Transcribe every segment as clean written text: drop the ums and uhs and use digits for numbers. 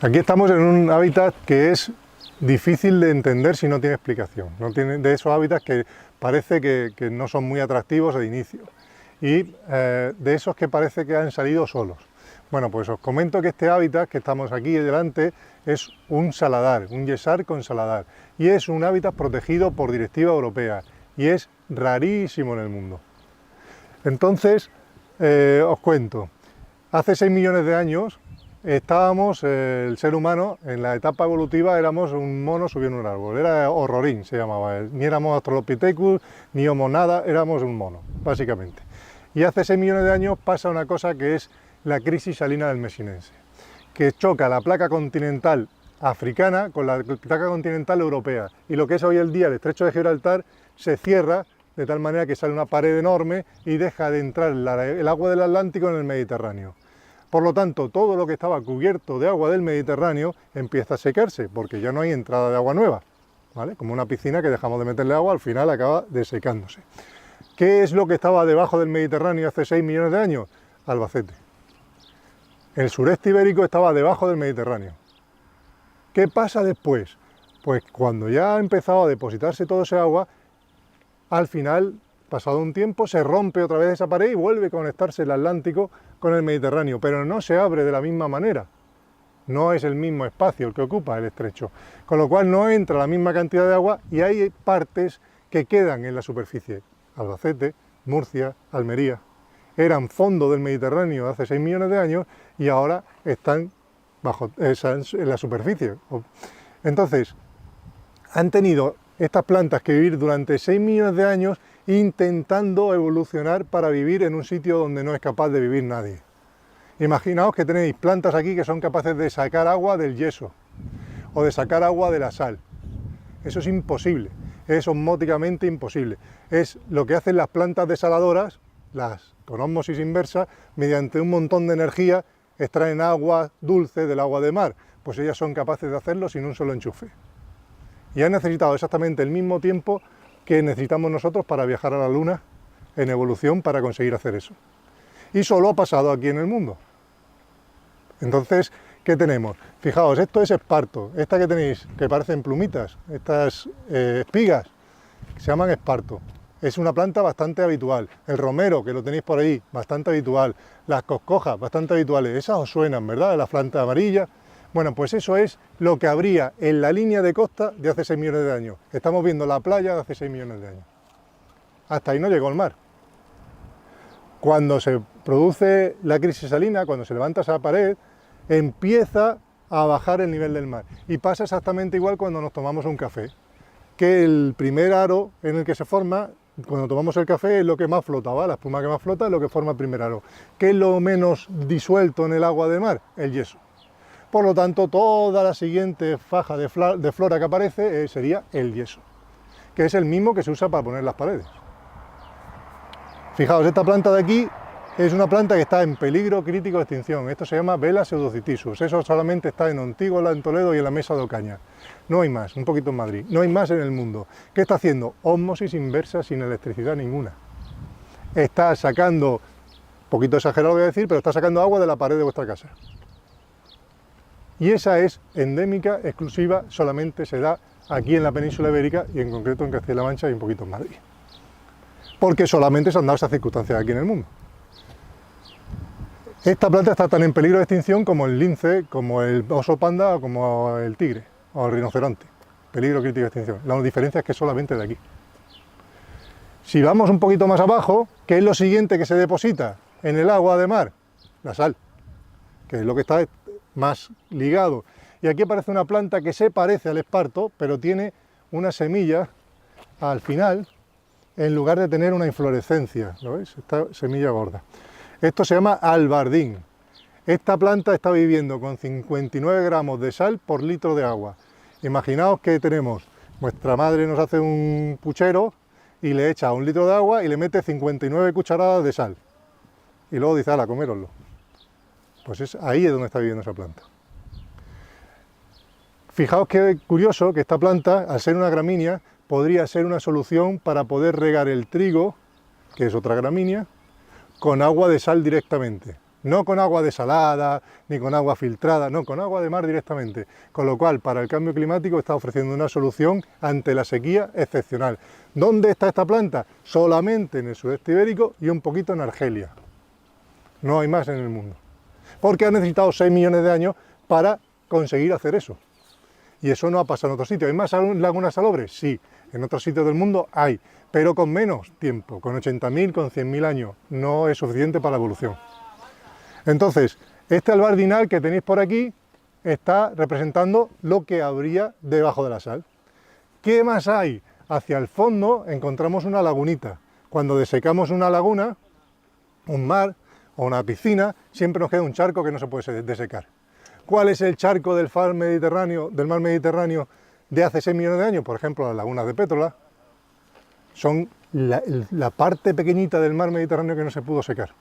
Aquí estamos en un hábitat que es difícil de entender si no tiene explicación. No tiene, de esos hábitats que parece que no son muy atractivos de inicio y de esos que parece que han salido solos. Bueno, pues os comento que este hábitat que estamos aquí delante es un saladar, un yesar con saladar, y es un hábitat protegido por directiva europea y es rarísimo en el mundo. Entonces, os cuento, hace 6 millones de años estábamos, el ser humano, en la etapa evolutiva éramos un mono subiendo un árbol, era horrorín se llamaba, ni éramos Australopithecus, ni Homo nada, éramos un mono, básicamente. Y hace 6 millones de años pasa una cosa que es la crisis salina del Mesinense, que choca la placa continental africana con la placa continental europea, y lo que es hoy el día el estrecho de Gibraltar se cierra de tal manera que sale una pared enorme y deja de entrar el agua del Atlántico en el Mediterráneo. Por lo tanto, todo lo que estaba cubierto de agua del Mediterráneo empieza a secarse, porque ya no hay entrada de agua nueva, ¿vale? Como una piscina que dejamos de meterle agua, al final acaba desecándose. ¿Qué es lo que estaba debajo del Mediterráneo hace 6 millones de años? Albacete. El sureste ibérico estaba debajo del Mediterráneo. ¿Qué pasa después? Pues cuando ya ha empezado a depositarse todo ese agua, al final, pasado un tiempo, se rompe otra vez esa pared y vuelve a conectarse el Atlántico con el Mediterráneo, pero no se abre de la misma manera. No es el mismo espacio el que ocupa el estrecho, con lo cual no entra la misma cantidad de agua y hay partes que quedan en la superficie. Albacete, Murcia, Almería, eran fondo del Mediterráneo hace 6 millones de años y ahora están en la superficie. Entonces, han tenido estas plantas que vivir durante 6 millones de años intentando evolucionar para vivir en un sitio donde no es capaz de vivir nadie. Imaginaos que tenéis plantas aquí que son capaces de sacar agua del yeso o de sacar agua de la sal. Eso es imposible, es osmóticamente imposible. Es lo que hacen las plantas desaladoras, las con ósmosis inversa, mediante un montón de energía extraen agua dulce del agua de mar. Pues ellas son capaces de hacerlo sin un solo enchufe. Y han necesitado exactamente el mismo tiempo que necesitamos nosotros para viajar a la Luna en evolución para conseguir hacer eso. Y solo ha pasado aquí en el mundo. Entonces, ¿qué tenemos? Fijaos, esto es esparto. Esta que tenéis, que parecen plumitas, estas espigas, se llaman esparto. Es una planta bastante habitual. El romero, que lo tenéis por ahí, bastante habitual. Las coscojas, bastante habituales. Esas os suenan, ¿verdad? La planta amarilla. Bueno, pues eso es lo que habría en la línea de costa de hace 6 millones de años. Estamos viendo la playa de hace 6 millones de años. Hasta ahí no llegó el mar. Cuando se produce la crisis salina, cuando se levanta esa pared, empieza a bajar el nivel del mar. Y pasa exactamente igual cuando nos tomamos un café. Que el primer aro en el que se forma, cuando tomamos el café, es lo que más flota, ¿va? La espuma que más flota es lo que forma el primer aro. ¿Qué es lo menos disuelto en el agua de mar? El yeso. Por lo tanto, toda la siguiente faja de flora que aparece sería el yeso, que es el mismo que se usa para poner las paredes. Fijaos, esta planta de aquí es una planta que está en peligro crítico de extinción. Esto se llama Vela pseudocitisus. Eso solamente está en Ontígola, en Toledo y en la Mesa de Ocaña. No hay más, un poquito en Madrid. No hay más en el mundo. ¿Qué está haciendo? Ósmosis inversa sin electricidad ninguna. Está sacando, un poquito exagerado voy a decir, pero está sacando agua de la pared de vuestra casa. Y esa es endémica, exclusiva, solamente se da aquí en la península ibérica y en concreto en Castilla-La Mancha y un poquito en Madrid. Porque solamente se han dado esas circunstancias aquí en el mundo. Esta planta está tan en peligro de extinción como el lince, como el oso panda o como el tigre o el rinoceronte. Peligro crítico de extinción. La diferencia es que solamente de aquí. Si vamos un poquito más abajo, ¿qué es lo siguiente que se deposita en el agua de mar? La sal, que es lo que está más ligado. Y aquí aparece una planta que se parece al esparto, pero tiene una semilla al final, en lugar de tener una inflorescencia. ¿Lo veis? Esta semilla gorda. Esto se llama albardín. Esta planta está viviendo con 59 gramos de sal por litro de agua. Imaginaos que tenemos, vuestra madre nos hace un puchero y le echa 1 litro de agua y le mete 59 cucharadas de sal. Y luego dice, ala, coméroslo. Pues ahí es donde está viviendo esa planta. Fijaos qué curioso que esta planta, al ser una gramínea, podría ser una solución para poder regar el trigo, que es otra gramínea, con agua de sal directamente. no con agua desalada, ni con agua filtrada, no, con agua de mar directamente. Con lo cual, para el cambio climático está ofreciendo una solución ante la sequía excepcional. ¿Dónde está esta planta? Solamente en el sudeste ibérico y un poquito en Argelia. No hay más en el mundo. Porque ha necesitado 6 millones de años para conseguir hacer eso. Y eso no ha pasado en otros sitios. ¿Hay más lagunas salobres? Sí, en otros sitios del mundo hay, pero con menos tiempo, con 80.000, con 100.000 años. No es suficiente para la evolución. Entonces, este albardinal que tenéis por aquí está representando lo que habría debajo de la sal. ¿Qué más hay? Hacia el fondo encontramos una lagunita. Cuando desecamos una laguna, un mar o una piscina, siempre nos queda un charco que no se puede desecar. ¿Cuál es el charco del mar Mediterráneo de hace 6 millones de años? Por ejemplo, las lagunas de Pétrola. Son la parte pequeñita del mar Mediterráneo que no se pudo secar,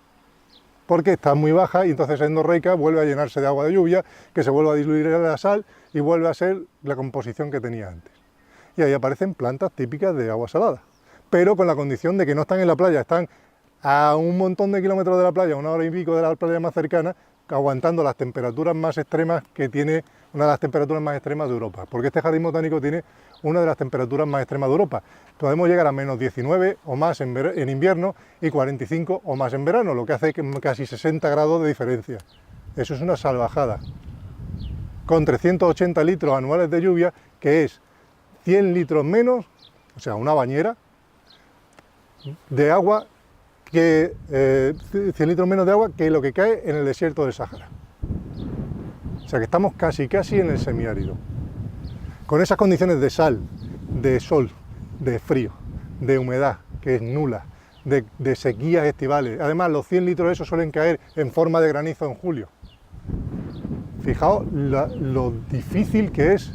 porque está muy baja y entonces endorreica vuelve a llenarse de agua de lluvia, que se vuelve a diluir en la sal y vuelve a ser la composición que tenía antes. Y ahí aparecen plantas típicas de agua salada, pero con la condición de que no están en la playa, están a un montón de kilómetros de la playa, 1 hora y pico de la playa más cercana, aguantando las temperaturas más extremas que tiene una de las temperaturas más extremas de Europa, porque este jardín botánico tiene una de las temperaturas más extremas de Europa. Podemos llegar a menos 19 o más en invierno y 45 o más en verano, lo que hace casi 60 grados de diferencia. Eso es una salvajada. Con 380 litros anuales de lluvia, que es 100 litros menos, o sea, una bañera de agua, 100 litros menos de agua que lo que cae en el desierto del Sáhara. O sea que estamos casi en el semiárido. Con esas condiciones de sal, de sol, de frío, de humedad, que es nula, de sequías estivales. Además, los 100 litros de eso suelen caer en forma de granizo en julio. Fijaos lo difícil que es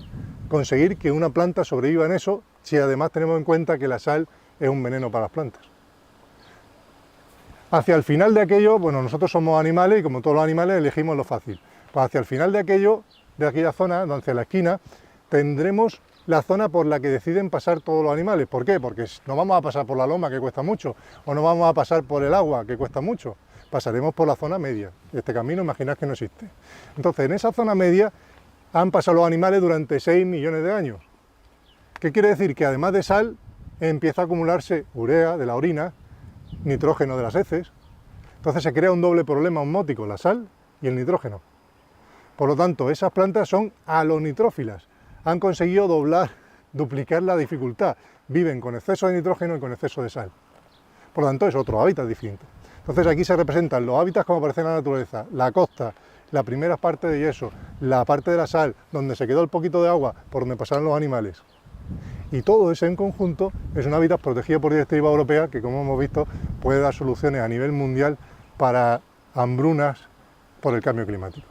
conseguir que una planta sobreviva en eso, si además tenemos en cuenta que la sal es un veneno para las plantas. Hacia el final de aquello, bueno, nosotros somos animales y como todos los animales elegimos lo fácil. Pues hacia el final de aquella zona, hacia la esquina, tendremos la zona por la que deciden pasar todos los animales. ¿Por qué? Porque no vamos a pasar por la loma, que cuesta mucho, o no vamos a pasar por el agua, que cuesta mucho. Pasaremos por la zona media. Este camino, imaginad que no existe. Entonces, en esa zona media han pasado los animales durante 6 millones de años. ¿Qué quiere decir? Que además de sal, empieza a acumularse urea de la orina, nitrógeno de las heces. Entonces se crea un doble problema osmótico, la sal y el nitrógeno. Por lo tanto, esas plantas son alonitrófilas. Han conseguido duplicar la dificultad. Viven con exceso de nitrógeno y con exceso de sal. Por lo tanto, es otro hábitat distinto. Entonces aquí se representan los hábitats como aparecen en la naturaleza. La costa, la primera parte de yeso, la parte de la sal, donde se quedó el poquito de agua por donde pasaron los animales. Y todo eso en conjunto es un hábitat protegido por Directiva Europea que, como hemos visto, puede dar soluciones a nivel mundial para hambrunas por el cambio climático.